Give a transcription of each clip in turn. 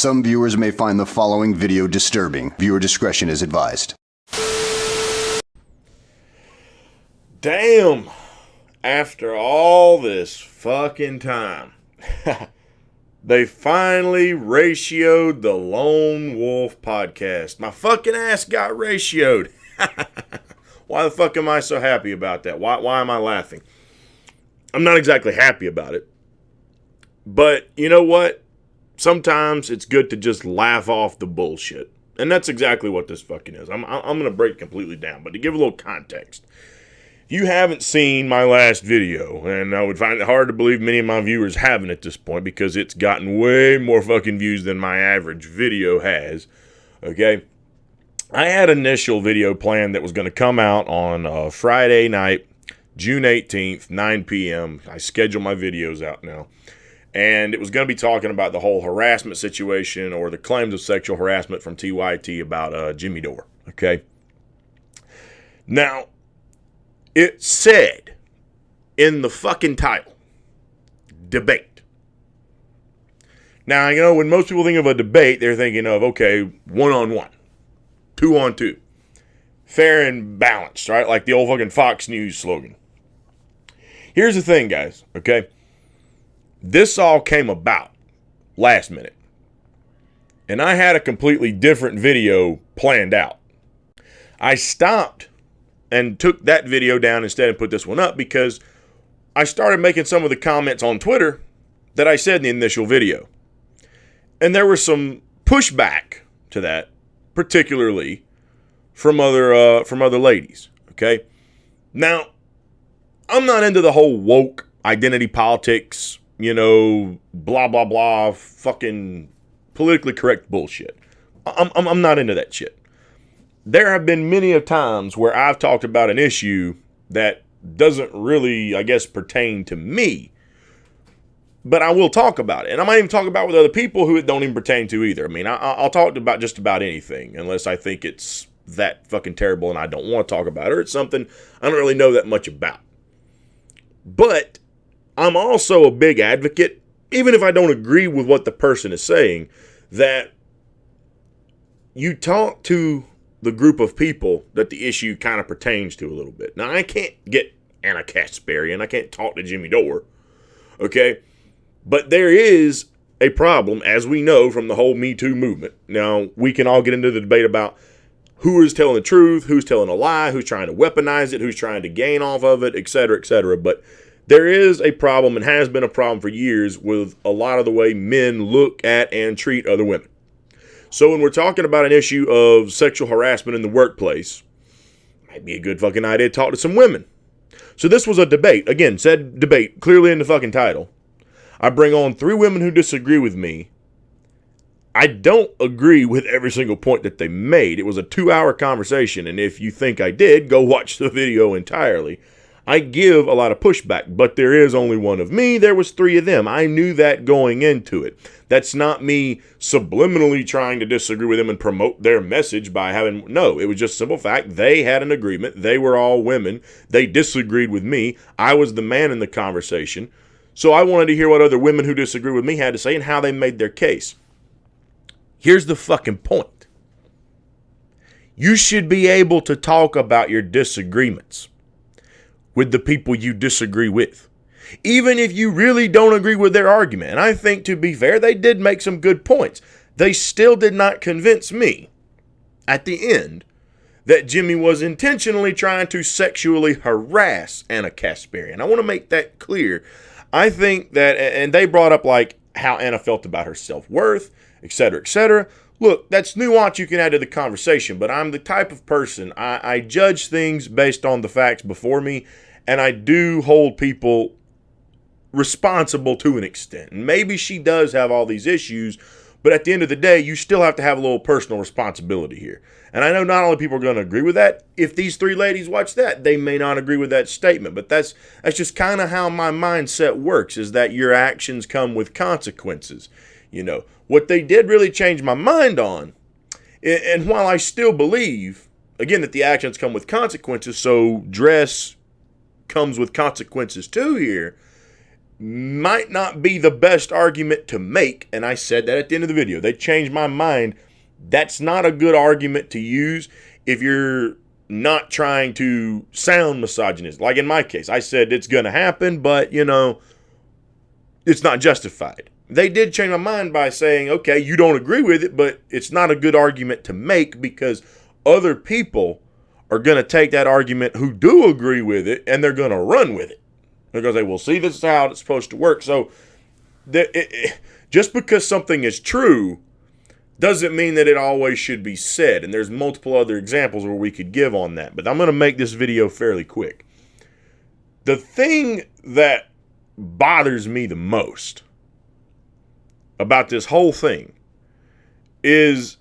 Some viewers may find the following video disturbing. Viewer discretion is advised. Damn. After all this fucking time, they finally ratioed the Lone Wolf podcast. My fucking ass got ratioed. Why the fuck am I so happy about that? Why am I laughing? I'm not exactly happy about it. But you know what? Sometimes it's good to just laugh off the bullshit. And that's exactly what this fucking is. I'm going to break completely down. But to give a little context, if you haven't seen my last video, and I would find it hard to believe many of my viewers haven't at this point because it's gotten way more fucking views than my average video has, okay? I had an initial video plan that was going to come out on Friday night, June 18th, 9 p.m. I schedule my videos out now. And it was going to be talking about the whole harassment situation or the claims of sexual harassment from TYT about Jimmy Dore, okay? Now, it said in the fucking title, debate. Now, you know, when most people think of a debate, they're thinking of, okay, one-on-one, two-on-two, fair and balanced, right? Like the old fucking Fox News slogan. Here's the thing, guys, okay? This all came about last minute. And I had a completely different video planned out. I stopped and took that video down instead and put this one up because I started making some of the comments on Twitter that I said in the initial video. And there was some pushback to that, particularly from other ladies, okay? Now, I'm not into the whole woke identity politics, you know, blah, blah, blah, fucking politically correct bullshit. I'm not into that shit. There have been many of times where I've talked about an issue that doesn't really, I guess, pertain to me. But I will talk about it. And I might even talk about it with other people who it don't even pertain to either. I mean, I'll talk about just about anything unless I think it's that fucking terrible and I don't want to talk about it, or it's something I don't really know that much about. But I'm also a big advocate, even if I don't agree with what the person is saying, that you talk to the group of people that the issue kind of pertains to a little bit. Now, I can't get Anna Kasparian. I can't talk to Jimmy Dore. Okay? But there is a problem, as we know from the whole Me Too movement. Now, we can all get into the debate about who is telling the truth, who's telling a lie, who's trying to weaponize it, who's trying to gain off of it, etc., etc. But there is a problem, and has been a problem for years, with a lot of the way men look at and treat other women. So when we're talking about an issue of sexual harassment in the workplace, it might be a good fucking idea to talk to some women. So this was a debate. Again, said debate, clearly in the fucking title. I bring on 3 women who disagree with me. I don't agree with every single point that they made. It was a 2-hour conversation, and if you think I did, go watch the video entirely. I give a lot of pushback, but there is only one of me. There was 3 of them. I knew that going into it. That's not me subliminally trying to disagree with them and promote their message by having... No, it was just simple fact. They had an agreement. They were all women. They disagreed with me. I was the man in the conversation. So I wanted to hear what other women who disagree with me had to say and how they made their case. Here's the fucking point. You should be able to talk about your disagreements with the people you disagree with, even if you really don't agree with their argument. And I think, to be fair, they did make some good points. They still did not convince me at the end that Jimmy was intentionally trying to sexually harass Anna Kasparian. I want to make that clear. I think that, and they brought up like how Anna felt about her self-worth, etc., etc. Look, that's nuance you can add to the conversation, but I'm the type of person, I judge things based on the facts before me, and I do hold people responsible to an extent. And maybe she does have all these issues, but at the end of the day, you still have to have a little personal responsibility here. And I know not only people are going to agree with that, if these 3 ladies watch that, they may not agree with that statement. But that's just kind of how my mindset works, is that your actions come with consequences. You know, what they did really change my mind on, and while I still believe, again, that the actions come with consequences, so dress comes with consequences too here, might not be the best argument to make. And I said that at the end of the video. They changed my mind. That's not a good argument to use if you're not trying to sound misogynist. Like in my case, I said it's going to happen, but, you know, it's not justified. They did change my mind by saying, okay, you don't agree with it, but it's not a good argument to make because other people are going to take that argument who do agree with it and they're going to run with it. They're going to say, well, see, this is how it's supposed to work. So just because something is true doesn't mean that it always should be said. And there's multiple other examples where we could give on that. But I'm going to make this video fairly quick. The thing that bothers me the most about this whole thing is,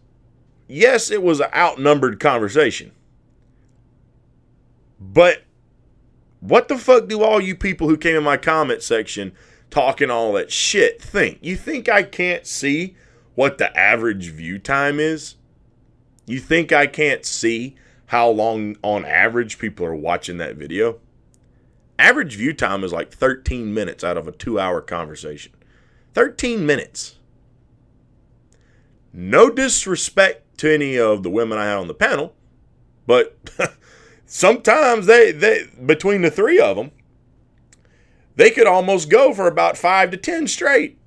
yes, it was an outnumbered conversation. But what the fuck do all you people who came in my comment section talking all that shit think? You think I can't see what the average view time is? You think I can't see how long on average people are watching that video? Average view time is like 13 minutes out of a 2-hour conversation. 13 minutes. No disrespect to any of the women I had on the panel, but sometimes they between the three of them, they could almost go for about 5 to 10 straight.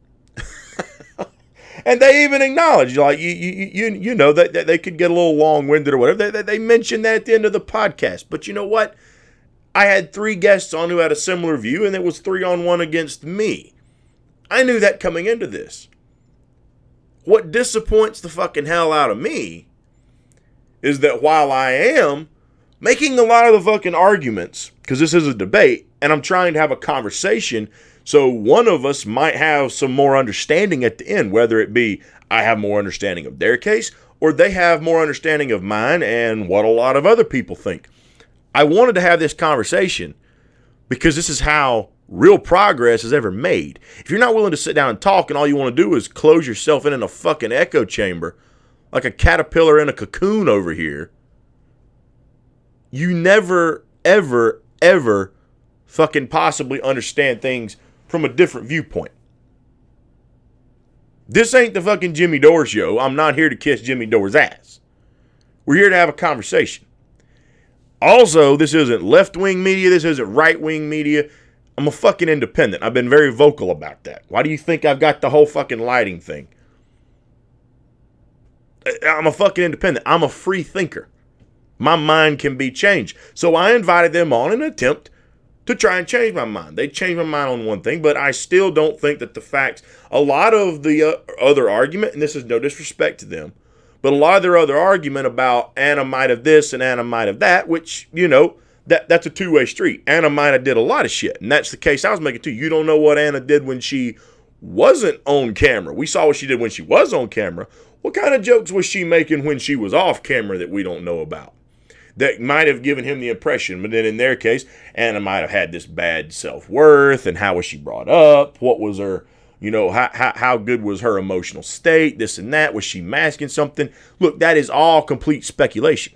And they even acknowledge, like, you know, that they could get a little long-winded or whatever. They mentioned that at the end of the podcast. But you know what? I had 3 guests on who had a similar view, and it was 3-on-1 against me. I knew that coming into this. What disappoints the fucking hell out of me is that while I am making a lot of the fucking arguments, because this is a debate, and I'm trying to have a conversation, so one of us might have some more understanding at the end, whether it be I have more understanding of their case, or they have more understanding of mine and what a lot of other people think. I wanted to have this conversation because this is how real progress is ever made. If you're not willing to sit down and talk and all you want to do is close yourself in a fucking echo chamber, like a caterpillar in a cocoon over here, you never, ever, ever fucking possibly understand things from a different viewpoint. This ain't the fucking Jimmy Dore show. I'm not here to kiss Jimmy Dore's ass. We're here to have a conversation. Also, this isn't left-wing media. This isn't right-wing media. I'm a fucking independent. I've been very vocal about that. Why do you think I've got the whole fucking lighting thing? I'm a fucking independent. I'm a free thinker. My mind can be changed. So I invited them on an attempt to try and change my mind. They changed my mind on one thing, but I still don't think that the facts, a lot of the other argument, and this is no disrespect to them, but a lot of their other argument about Anna might have this and Anna might have that, which, you know, that's a two-way street. Anna might have did a lot of shit, and that's the case I was making too. You don't know what Anna did when she wasn't on camera. We saw what she did when she was on camera. What kind of jokes was she making when she was off camera that we don't know about? That might have given him the impression, but then in their case, Anna might have had this bad self-worth, and how was she brought up? What was her, you know, how good was her emotional state? This and that. Was she masking something? Look, that is all complete speculation.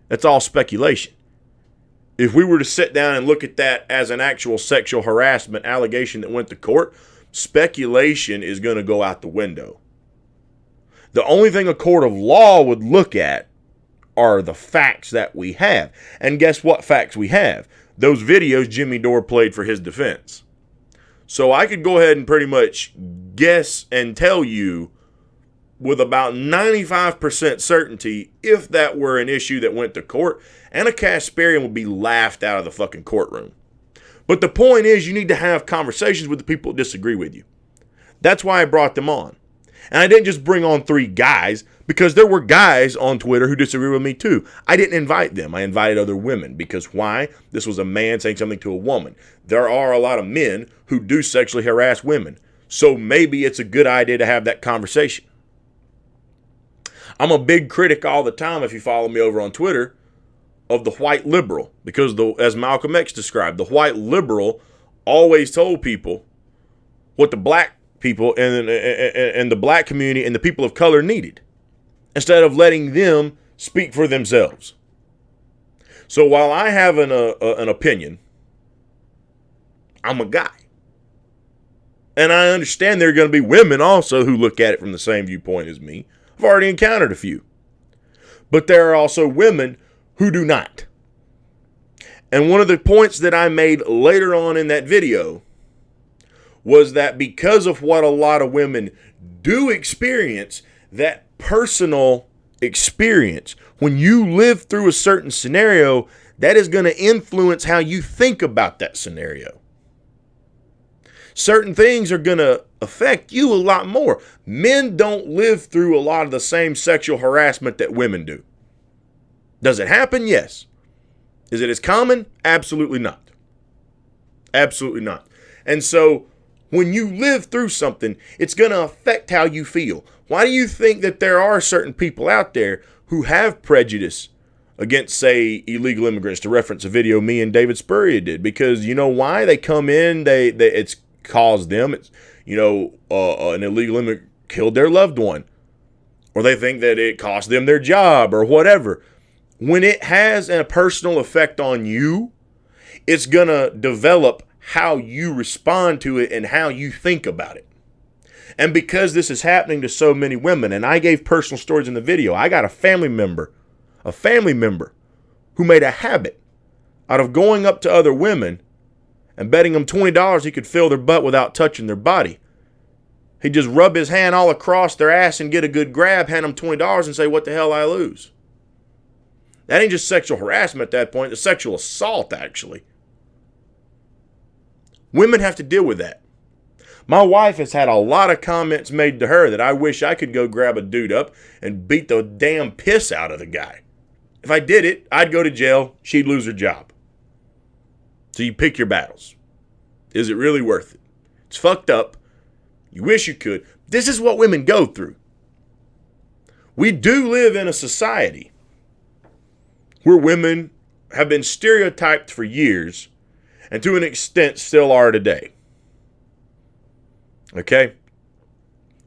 That's all speculation. If we were to sit down and look at that as an actual sexual harassment allegation that went to court, speculation is going to go out the window. The only thing a court of law would look at are the facts that we have. And guess what facts we have? Those videos Jimmy Dore played for his defense. So I could go ahead and pretty much guess and tell you with about 95% certainty, if that were an issue that went to court, Anna Kasparian would be laughed out of the fucking courtroom. But the point is, you need to have conversations with the people that disagree with you. That's why I brought them on. And I didn't just bring on 3 guys, because there were guys on Twitter who disagree with me too. I didn't invite them. I invited other women. Because why? This was a man saying something to a woman. There are a lot of men who do sexually harass women. So maybe it's a good idea to have that conversation. I'm a big critic all the time, if you follow me over on Twitter, of the white liberal. Because as Malcolm X described, the white liberal always told people what the black people and the black community and the people of color needed, instead of letting them speak for themselves. So while I have an opinion, I'm a guy. And I understand there are going to be women also who look at it from the same viewpoint as me. I've already encountered a few. But there are also women who do not. And one of the points that I made later on in that video was that because of what a lot of women do experience, that personal experience, when you live through a certain scenario, that is going to influence how you think about that scenario. Certain things are going to affect you a lot more. Men don't live through a lot of the same sexual harassment that women do. Does it happen? Yes. Is it as common? Absolutely not. Absolutely not. And so when you live through something, it's going to affect how you feel. Why do you think that there are certain people out there who have prejudice against, say, illegal immigrants, to reference a video me and David Spurrier did? Because you know why? They come in, it's caused them, an illegal immigrant killed their loved one, or they think that it cost them their job or whatever. When it has a personal effect on you, it's going to develop how you respond to it and how you think about it. And because this is happening to so many women, and I gave personal stories in the video, I got a family member who made a habit out of going up to other women and betting them $20 he could fill their butt without touching their body. He'd just rub his hand all across their ass and get a good grab, hand them $20 and say, "What the hell I lose?" That ain't just sexual harassment at that point. It's sexual assault, actually. Women have to deal with that. My wife has had a lot of comments made to her that I wish I could go grab a dude up and beat the damn piss out of the guy. If I did it, I'd go to jail. She'd lose her job. So you pick your battles. Is it really worth it? It's fucked up. You wish you could. This is what women go through. We do live in a society where women have been stereotyped for years and to an extent still are today. Okay?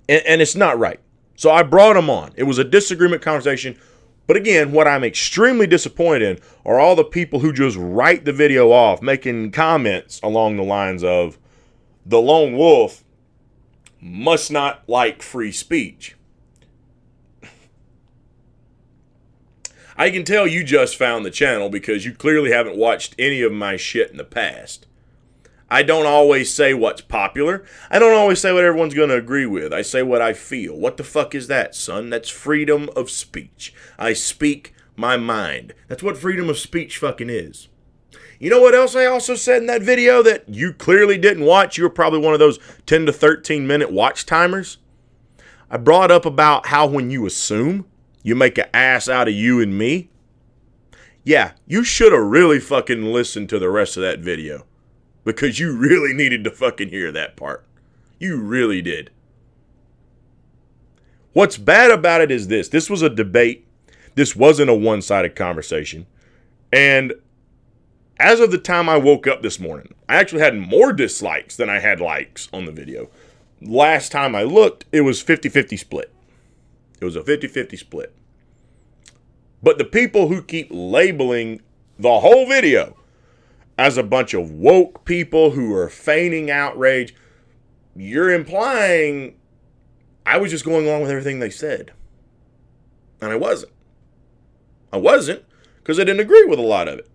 And it's not right. So I brought them on. It was a disagreement conversation. But again, what I'm extremely disappointed in are all the people who just write the video off, making comments along the lines of, the lone wolf must not like free speech. I can tell you just found the channel because you clearly haven't watched any of my shit in the past. I don't always say what's popular. I don't always say what everyone's going to agree with. I say what I feel. What the fuck is that, son? That's freedom of speech. I speak my mind. That's what freedom of speech fucking is. You know what else I also said in that video that you clearly didn't watch? You were probably one of those 10 to 13 minute watch timers. I brought up about how when you assume, you make an ass out of you and me. Yeah, you should have really fucking listened to the rest of that video. Because you really needed to fucking hear that part. You really did. What's bad about it is this. This was a debate. This wasn't a one-sided conversation. And as of the time I woke up this morning, I actually had more dislikes than I had likes on the video. Last time I looked, it was 50-50 split. It was a 50-50 split. But the people who keep labeling the whole video as a bunch of woke people who are feigning outrage, you're implying I was just going along with everything they said. And I wasn't. I wasn't, because I didn't agree with a lot of it.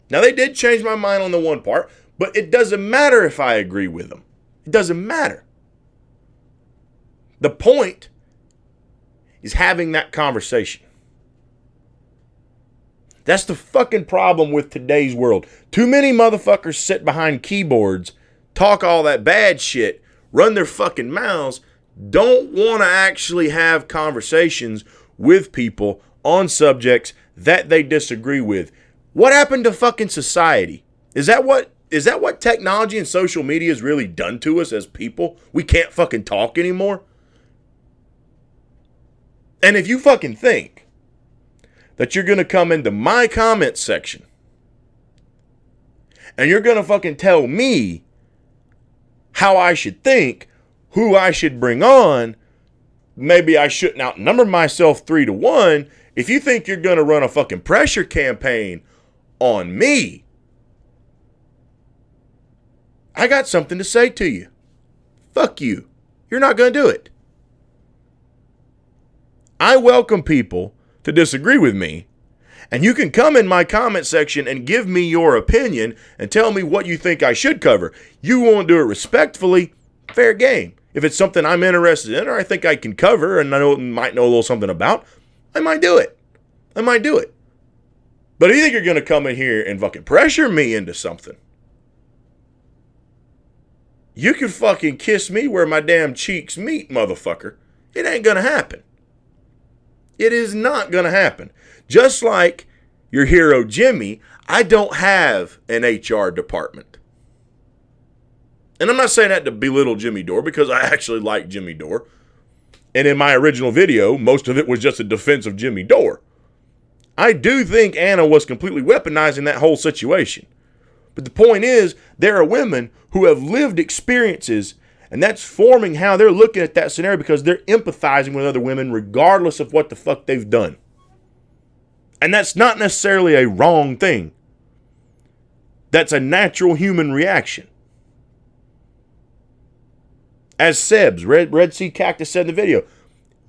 Now, they did change my mind on the one part, but it doesn't matter if I agree with them. It doesn't matter. The point is having that conversation. That's the fucking problem with today's world. Too many motherfuckers sit behind keyboards, talk all that bad shit, run their fucking mouths, don't want to actually have conversations with people on subjects that they disagree with. What happened to fucking society? Is that what technology and social media has really done to us as people? We can't fucking talk anymore? And if you fucking think that you're going to come into my comment section and you're going to fucking tell me how I should think, who I should bring on, maybe I shouldn't outnumber myself 3-1. If you think you're going to run a fucking pressure campaign on me, I got something to say to you. fuck you. You're not going to do it. I welcome people to disagree with me, and you can come in my comment section and give me your opinion and tell me what you think I should cover. You won't do it respectfully, fair game. If it's something I'm interested in or I think I can cover and might know a little something about, I might do it. But if you think you're going to come in here and fucking pressure me into something, you can fucking kiss me where my damn cheeks meet, motherfucker. It ain't going to happen. It is not going to happen. Just like your hero Jimmy, I don't have an HR department. And I'm not saying that to belittle Jimmy Dore, because I actually like Jimmy Dore. And in my original video, most of it was just a defense of Jimmy Dore. I do think Anna was completely weaponizing that whole situation. But the point is, there are women who have lived experiences, and that's forming how they're looking at that scenario, because they're empathizing with other women regardless of what the fuck they've done. And that's not necessarily a wrong thing. That's a natural human reaction. As Sebs, Red Sea Cactus, said in the video,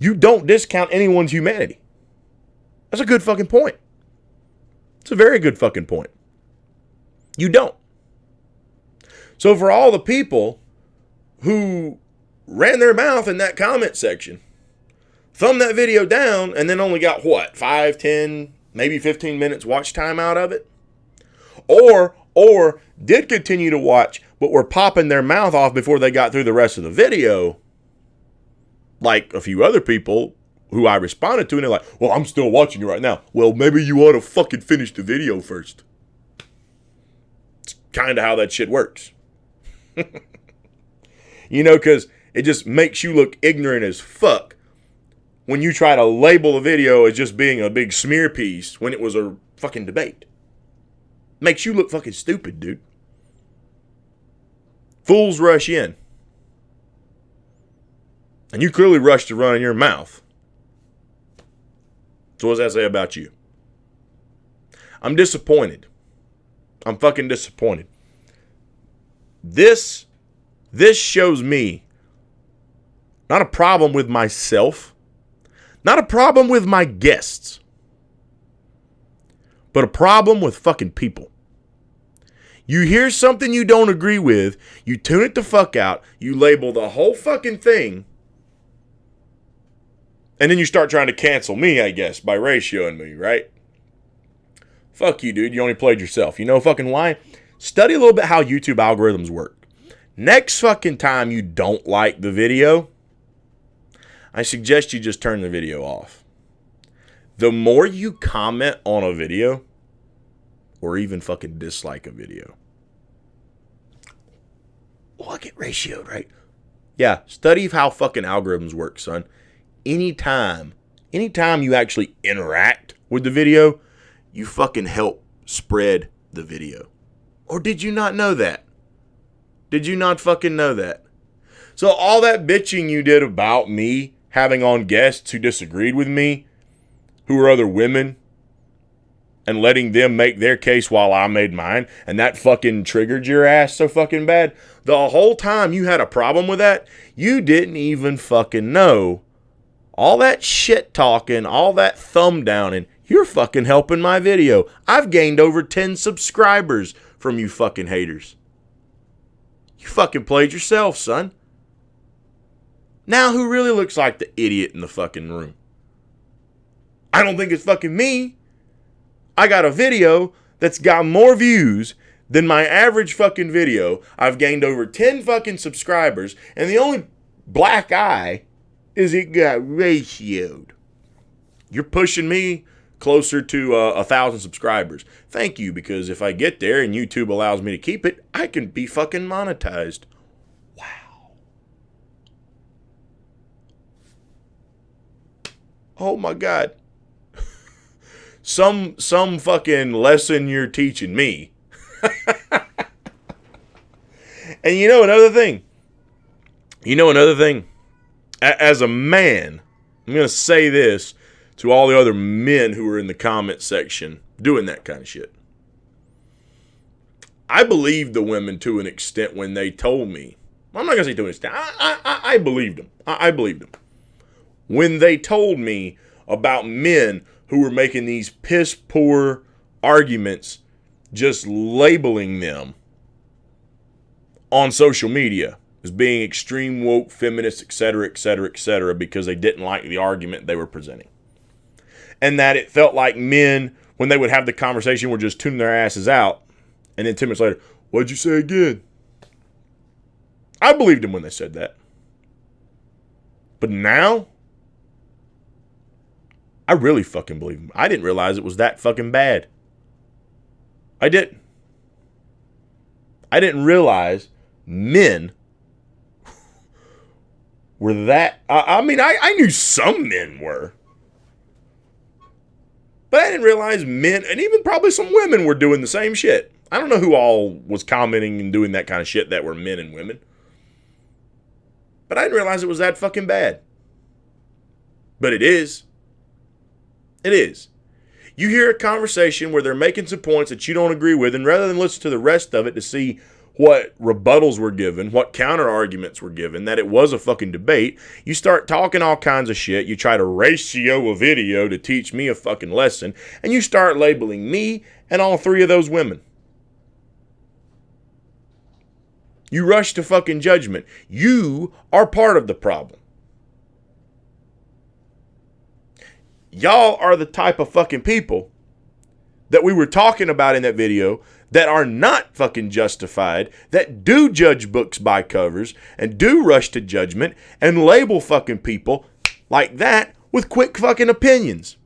you don't discount anyone's humanity. That's a good fucking point. It's a very good fucking point. You don't. So for all the people who ran their mouth in that comment section, thumbed that video down, and then only got, 5, 10, maybe 15 minutes watch time out of it? Or did continue to watch, but were popping their mouth off before they got through the rest of the video, like a few other people who I responded to, and they're like, well, I'm still watching it right now. Well, maybe you ought to fucking finish the video first. It's kind of how that shit works. Because it just makes you look ignorant as fuck when you try to label a video as just being a big smear piece when it was a fucking debate. Makes you look fucking stupid, dude. Fools rush in. And you clearly rushed to run in your mouth. So what does that say about you? I'm disappointed. I'm fucking disappointed. This shows me not a problem with myself, not a problem with my guests, but a problem with fucking people. You hear something you don't agree with, you tune it the fuck out, you label the whole fucking thing, and then you start trying to cancel me, I guess, by ratioing me, right? Fuck you, dude. You only played yourself. You know fucking why? Study a little bit how YouTube algorithms work. Next fucking time you don't like the video, I suggest you just turn the video off. The more you comment on a video, or even fucking dislike a video, I'll get ratioed, right? Yeah, study how fucking algorithms work, son. Anytime you actually interact with the video, you fucking help spread the video. Or did you not know that? Did you not fucking know that? So all that bitching you did about me having on guests who disagreed with me, who were other women, and letting them make their case while I made mine, and that fucking triggered your ass so fucking bad, the whole time you had a problem with that, you didn't even fucking know. All that shit talking, all that thumb downing, you're fucking helping my video. I've gained over 10 subscribers from you fucking haters. You fucking played yourself, son. Now who really looks like the idiot in the fucking room? I don't think it's fucking me. I got a video that's got more views than my average fucking video. I've gained over 10 fucking subscribers, and the only black eye is it got ratioed. You're pushing me closer to 1,000 subscribers. Thank you, because if I get there and YouTube allows me to keep it, I can be fucking monetized. Wow. Oh my God. Some fucking lesson you're teaching me. And you know another thing? As a man, I'm going to say this to all the other men who are in the comment section doing that kind of shit. I believed the women to an extent when they told me I'm not going to say to an extent. I believed them. I believed them. When they told me about men who were making these piss poor arguments, just labeling them on social media as being extreme woke feminists, etc., etc., etc., because they didn't like the argument they were presenting. And that it felt like men, when they would have the conversation, were just tuning their asses out. And then 10 minutes later, what'd you say again? I believed them when they said that. But now, I really fucking believe them. I didn't realize it was that fucking bad. I didn't. I didn't realize men were that. I mean, I knew some men were. But I didn't realize men, and even probably some women, were doing the same shit. I don't know who all was commenting and doing that kind of shit that were men and women. But I didn't realize it was that fucking bad. But it is. It is. You hear a conversation where they're making some points that you don't agree with, and rather than listen to the rest of it to see what rebuttals were given, what counter arguments were given, that it was a fucking debate, you start talking all kinds of shit. You try to ratio a video to teach me a fucking lesson, and you start labeling me and all three of those women. You rush to fucking judgment. You are part of the problem. Y'all are the type of fucking people that we were talking about in that video that are not fucking justified, that do judge books by covers and do rush to judgment and label fucking people like that with quick fucking opinions.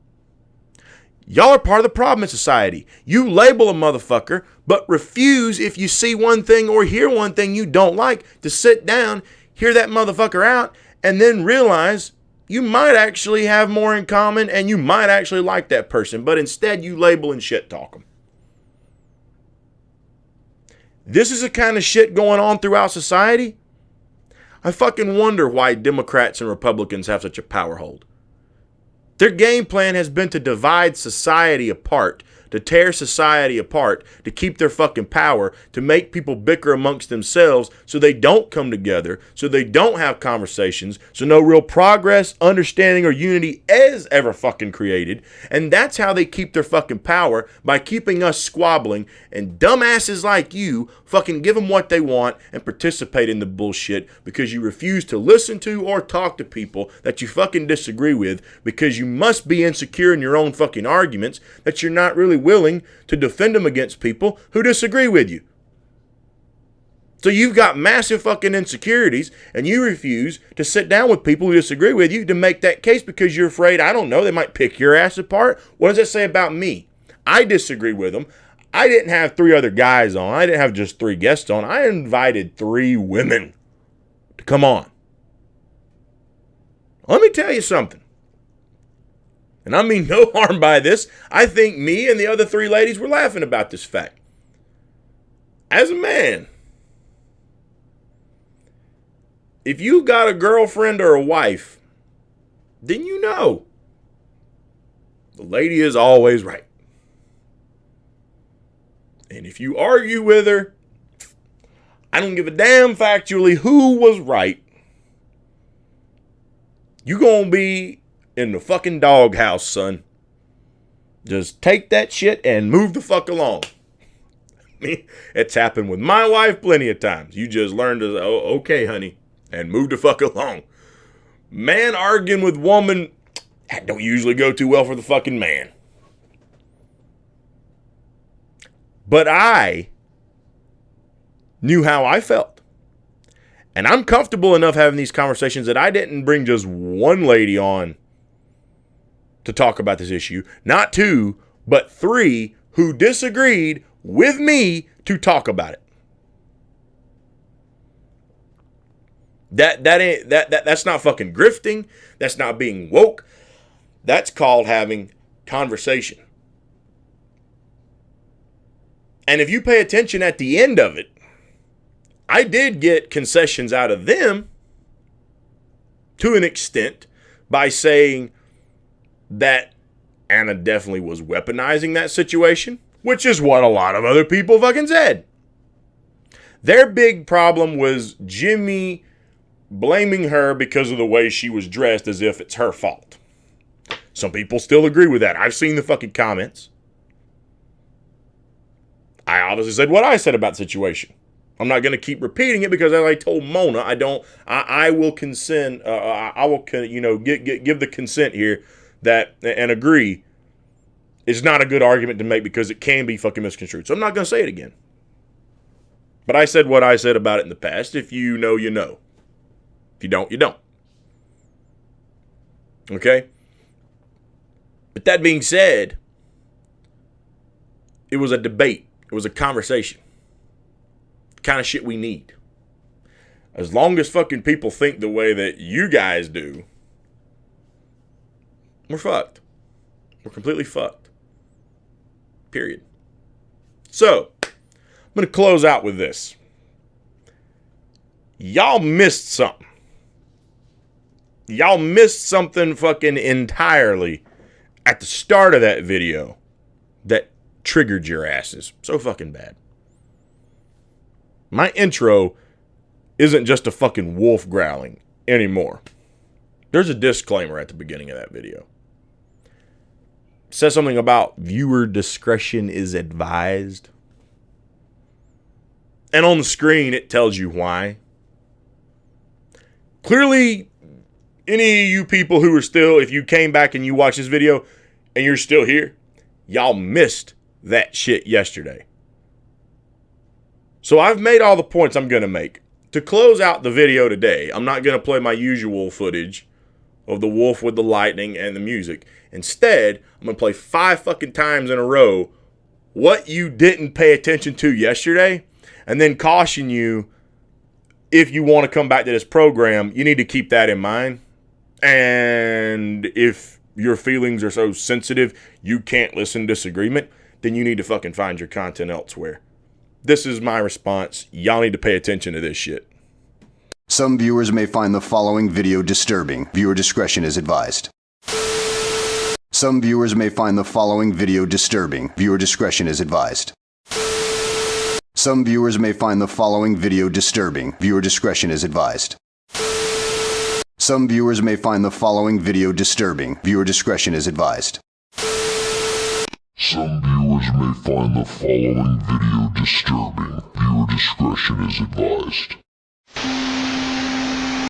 Y'all are part of the problem in society. You label a motherfucker, but refuse, if you see one thing or hear one thing you don't like, to sit down, hear that motherfucker out, and then realize you might actually have more in common and you might actually like that person, but instead you label and shit talk them. This is the kind of shit going on throughout society. I fucking wonder why Democrats and Republicans have such a power hold. Their game plan has been to divide society apart, to tear society apart, to keep their fucking power, to make people bicker amongst themselves so they don't come together, so they don't have conversations, so no real progress, understanding, or unity is ever fucking created. And that's how they keep their fucking power, by keeping us squabbling, and dumbasses like you fucking give them what they want and participate in the bullshit because you refuse to listen to or talk to people that you fucking disagree with, because you must be insecure in your own fucking arguments, that you're not really willing to defend them against people who disagree with you. So you've got massive fucking insecurities, and you refuse to sit down with people who disagree with you to make that case because you're afraid, I don't know, they might pick your ass apart. What does that say about me? I disagree with them. I didn't have 3 other guys on. I didn't have just 3 guests on. I invited 3 women to come on. Let me tell you something. And I mean no harm by this. I think me and the other 3 ladies were laughing about this fact. As a man, if you got a girlfriend or a wife, then you know the lady is always right. And if you argue with her, I don't give a damn factually who was right. You gonna be in the fucking doghouse, son. Just take that shit and move the fuck along. I mean, it's happened with my wife plenty of times. You just learn to, oh, okay, honey, and move the fuck along. Man arguing with woman, that don't usually go too well for the fucking man. But I knew how I felt. And I'm comfortable enough having these conversations that I didn't bring just one lady on to talk about this issue. Not 2, but 3 who disagreed with me to talk about it. That's not fucking grifting. That's not being woke. That's called having conversation. And if you pay attention at the end of it, I did get concessions out of them to an extent by saying that Anna definitely was weaponizing that situation, which is what a lot of other people fucking said. Their big problem was Jimmy blaming her because of the way she was dressed as if it's her fault. Some people still agree with that. I've seen the fucking comments. I obviously said what I said about the situation. I'm not going to keep repeating it because as I told Mona, I will consent, give the consent here that, and agree, it's not a good argument to make because it can be fucking misconstrued. So I'm not going to say it again. But I said what I said about it in the past. If you know, you know. If you don't, you don't. Okay? But that being said, it was a debate. It was a conversation. The kind of shit we need. As long as fucking people think the way that you guys do, we're fucked. We're completely fucked. Period. So, I'm going to close out with this. Y'all missed something. Y'all missed something fucking entirely at the start of that video that triggered your asses so fucking bad. My intro isn't just a fucking wolf growling anymore. There's a disclaimer at the beginning of that video. It says something about viewer discretion is advised. And on the screen, it tells you why. Clearly, any of you people who are still, if you came back and you watched this video and you're still here, y'all missed that shit yesterday. So I've made all the points I'm going to make. To close out the video today, I'm not going to play my usual footage of the wolf with the lightning and the music. Instead, I'm going to play 5 fucking times in a row what you didn't pay attention to yesterday, and then caution you, if you want to come back to this program, you need to keep that in mind. And if your feelings are so sensitive you can't listen to disagreement, then you need to fucking find your content elsewhere. This is my response. Y'all need to pay attention to this shit. Some viewers may find the following video disturbing. Viewer discretion is advised. Some viewers may find the following video disturbing. Viewer discretion is advised. Some viewers may find the following video disturbing. Viewer discretion is advised. Some viewers may find the following video disturbing. Viewer discretion is advised. Some viewers may find the following video disturbing. Viewer discretion is advised.